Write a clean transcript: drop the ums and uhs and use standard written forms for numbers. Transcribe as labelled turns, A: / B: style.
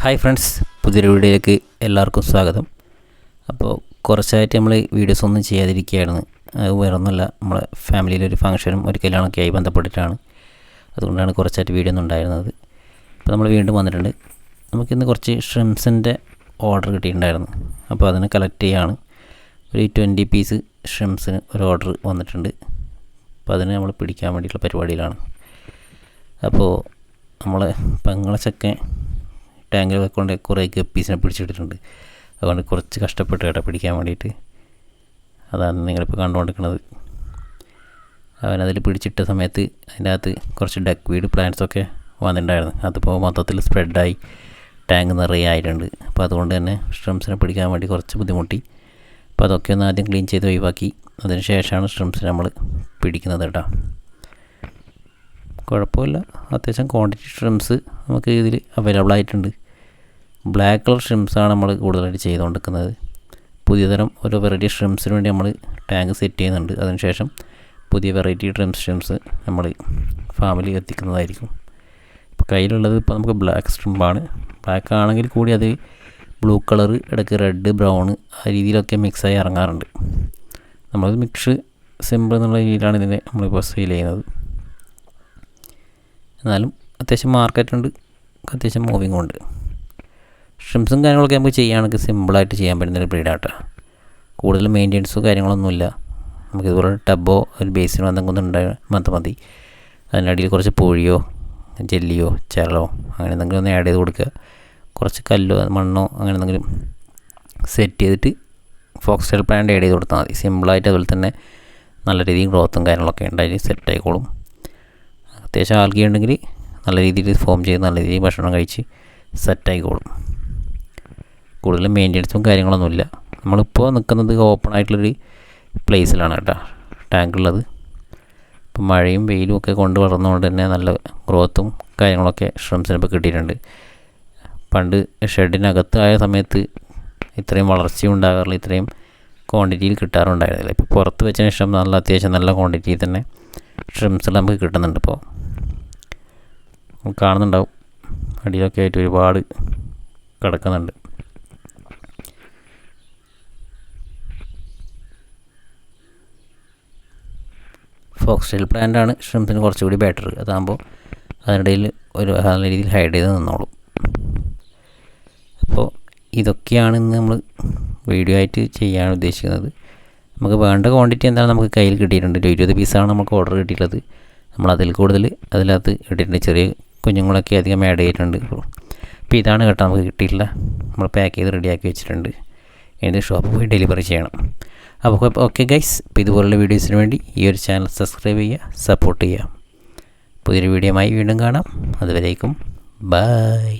A: Hi friends, പുതിയൊരു വീഡിയോയിലേക്ക് എല്ലാവർക്കും സ്വാഗതം. അപ്പോൾ കുറച്ചായിട്ട് നമ്മൾ വീഡിയോസ് ഒന്നും ചെയ്യാതിരിക്കുകയായിരുന്നു. അത് വേറൊന്നുമല്ല, നമ്മളെ ഫാമിലിയിലൊരു ഫംഗ്ഷനും ഒരു കല്യാണമൊക്കെ ആയി ബന്ധപ്പെട്ടിട്ടാണ്. അതുകൊണ്ടാണ് കുറച്ചായിട്ട് വീഡിയോ ഒന്നും ഉണ്ടായിരുന്നത്. അപ്പോൾ നമ്മൾ വീണ്ടും വന്നിട്ടുണ്ട്. നമുക്കിന്ന് കുറച്ച് ഷ്രിംസിൻ്റെ ഓർഡർ കിട്ടിയിട്ടുണ്ടായിരുന്നു. അപ്പോൾ അതിനെ കളക്ട് ചെയ്യുകയാണ്. ഒരു 20 പീസ് ഷ്രിംസിന് ഒരു ഓർഡർ വന്നിട്ടുണ്ട്. അപ്പോൾ അതിനെ നമ്മൾ പിടിക്കാൻ വേണ്ടിയിട്ടുള്ള പരിപാടിയിലാണ്. അപ്പോൾ നമ്മളെ പെങ്ങളെ ചെക്കൻ ടാങ്കിലൊക്കെ കൊണ്ട് കുറേ ഗപ്പീസിനെ പിടിച്ചിട്ടിട്ടുണ്ട്. അതുകൊണ്ട് കുറച്ച് കഷ്ടപ്പെട്ട് കേട്ടോ പിടിക്കാൻ വേണ്ടിയിട്ട്. അതാണ് നിങ്ങളിപ്പോൾ കണ്ടുകൊണ്ടിരിക്കുന്നത്. അവനതിൽ പിടിച്ചിട്ട സമയത്ത് അതിൻ്റെ അകത്ത് കുറച്ച് ഡക്ക് വീഡ് പ്ലാന്റ്സൊക്കെ വന്നിട്ടുണ്ടായിരുന്നു. അതിപ്പോൾ മൊത്തത്തിൽ സ്പ്രെഡായി ടാങ്ക് നിറയെ ആയിട്ടുണ്ട്. അപ്പോൾ അതുകൊണ്ട് തന്നെ ഷ്രിംസിനെ പിടിക്കാൻ വേണ്ടി കുറച്ച് ബുദ്ധിമുട്ടി. അപ്പോൾ അതൊക്കെ ഒന്ന് ആദ്യം ക്ലീൻ ചെയ്ത് ഒഴിവാക്കി അതിന് ശേഷമാണ് ഷ്രിംസിനെ നമ്മൾ പിടിക്കുന്നത് കേട്ടോ. കുഴപ്പമില്ല, അത്യാവശ്യം ക്വാണ്ടിറ്റി ഷ്രിംസ് നമുക്ക് ഇതിൽ അവൈലബിൾ ആയിട്ടുണ്ട്. ബ്ലാക്ക് കളർ ഷ്രിംസാണ് നമ്മൾ കൂടുതലായിട്ട് ചെയ്തുകൊണ്ടിരിക്കുന്നത്. പുതിയ തരം ഓരോ വെറൈറ്റി ഷ്രിംസിന് വേണ്ടി നമ്മൾ ടാങ്ക് സെറ്റ് ചെയ്യുന്നുണ്ട്. അതിനുശേഷം പുതിയ വെറൈറ്റി ഷ്രിംസ് നമ്മൾ ഫാമിലി എത്തിക്കുന്നതായിരിക്കും. ഇപ്പോൾ കയ്യിലുള്ളത് ഇപ്പോൾ നമുക്ക് ബ്ലാക്ക് ഷ്രിമ്പാണ്. ബ്ലാക്ക് ആണെങ്കിൽ കൂടി അത് ബ്ലൂ കളർ, ഇടയ്ക്ക് റെഡ്, ബ്രൗൺ ആ രീതിയിലൊക്കെ മിക്സായി ഇറങ്ങാറുണ്ട്. നമ്മളത് മിക്സ് സിമ്പിൾ എന്നുള്ള രീതിയിലാണ് ഇതിനെ നമ്മളിപ്പോൾ സെയിൽ ചെയ്യുന്നത്. എന്നാലും അത്യാവശ്യം മാർക്കറ്റുണ്ട്, അത്യാവശ്യം മൂവിങ്ങും ഉണ്ട്. ഷ്രിംസും കാര്യങ്ങളൊക്കെ നമുക്ക് ചെയ്യുകയാണെങ്കിൽ സിമ്പിളായിട്ട് ചെയ്യാൻ പറ്റുന്നൊരു ബ്രീഡാട്ടോ. കൂടുതൽ മെയിൻ്റെനൻസോ കാര്യങ്ങളൊന്നുമില്ല. നമുക്കിതുപോലെ ടബോ ഒരു ബേസിനോ എന്തെങ്കിലും മതി. അതിനടിയിൽ കുറച്ച് പൂഴിയോ ജെല്ലിയോ ചരളോ അങ്ങനെ എന്തെങ്കിലും ഒന്ന് ആഡ് ചെയ്ത് കൊടുക്കുക. കുറച്ച് കല്ലോ മണ്ണോ അങ്ങനെ എന്തെങ്കിലും സെറ്റ് ചെയ്തിട്ട് ഫോക്സ് ടെയിൽ പ്ലാന്റ് ആഡ് ചെയ്ത് കൊടുത്താൽ മതി. സിമ്പിളായിട്ട് അതുപോലെ തന്നെ നല്ല രീതിയിൽ ഗ്രോത്തും കാര്യങ്ങളൊക്കെ ഉണ്ട്. അതിൽ സെറ്റ് ആയിക്കോളും. അത്യാവശ്യം ആൽഗി ഉണ്ടെങ്കിൽ നല്ല രീതിയിൽ ഫോം ചെയ്ത് നല്ല രീതിയിൽ ഭക്ഷണം കഴിച്ച് സെറ്റായിക്കോളും. കൂടുതൽ മെയിൻ്റെനൻസും കാര്യങ്ങളൊന്നുമില്ല. നമ്മളിപ്പോൾ നിൽക്കുന്നത് ഓപ്പൺ ആയിട്ടുള്ളൊരു പ്ലേസിലാണ് കേട്ടോ ടാങ്കുള്ളത്. ഇപ്പോൾ മഴയും വെയിലും ഒക്കെ കൊണ്ട് വളർന്നുകൊണ്ട് തന്നെ നല്ല ഗ്രോത്തും കാര്യങ്ങളൊക്കെ ഷ്രിംസിനിപ്പോൾ കിട്ടിയിട്ടുണ്ട്. പണ്ട് ഷെഡിനകത്ത് ആയ സമയത്ത് ഇത്രയും വളർച്ചയും ഉണ്ടാകാറില്ല, ഇത്രയും ക്വാണ്ടിറ്റിയിൽ കിട്ടാറുണ്ടായിരുന്നില്ല. ഇപ്പോൾ പുറത്ത് വെച്ചതിന് ശേഷം നല്ല അത്യാവശ്യം നല്ല ക്വാണ്ടിറ്റിയിൽ തന്നെ ഷ്രിംസിൽ നമുക്ക് കിട്ടുന്നുണ്ട്. ഇപ്പോൾ കാണുന്നുണ്ടാവും അടിയിലൊക്കെ ആയിട്ട് ഒരുപാട് കിടക്കുന്നുണ്ട്. ഫോക്സ് ടെയിൽ പ്ലാന്റാണ് ഷ്രിംസിന് കുറച്ചുകൂടി ബെറ്റർ. അതാകുമ്പോൾ അതിനിടയിൽ ഒരു നല്ല രീതിയിൽ ഹൈഡ് ചെയ്ത് നിന്നോളും. അപ്പോൾ ഇതൊക്കെയാണ് ഇന്ന് നമ്മൾ വീഡിയോ ആയിട്ട് ചെയ്യാൻ ഉദ്ദേശിക്കുന്നത്. നമുക്ക് വേണ്ട ക്വാണ്ടിറ്റി എന്താണ് നമുക്ക് കയ്യിൽ കിട്ടിയിട്ടുണ്ട്. 20 പീസാണ് നമുക്ക് ഓർഡർ കിട്ടിയിട്ടുള്ളത്. നമ്മൾ അതിൽ കൂടുതൽ അതിനകത്ത് ഇട്ടിട്ടുണ്ട്. ചെറിയ കുഞ്ഞുങ്ങളൊക്കെ അധികം ആഡ് ചെയ്തിട്ടുണ്ട്. അപ്പോൾ ഇതാണ് കേട്ടോ നമുക്ക് കിട്ടിയിട്ടില്ല. നമ്മൾ പാക്ക് ചെയ്ത് റെഡിയാക്കി വെച്ചിട്ടുണ്ട്. ഏത് ഷോപ്പിൽ പോയി ഡെലിവറി ചെയ്യണം. അപ്പോൾ ഓക്കെ ഗൈസ്, അപ്പോൾ ഇതുപോലുള്ള വീഡിയോസിന് വേണ്ടി ഈ ഒരു ചാനൽ സബ്സ്ക്രൈബ് ചെയ്യുക, സപ്പോർട്ട് ചെയ്യുക. പുതിയൊരു വീഡിയോയുമായി വീണ്ടും കാണാം. അതുവരേക്കും ബൈ.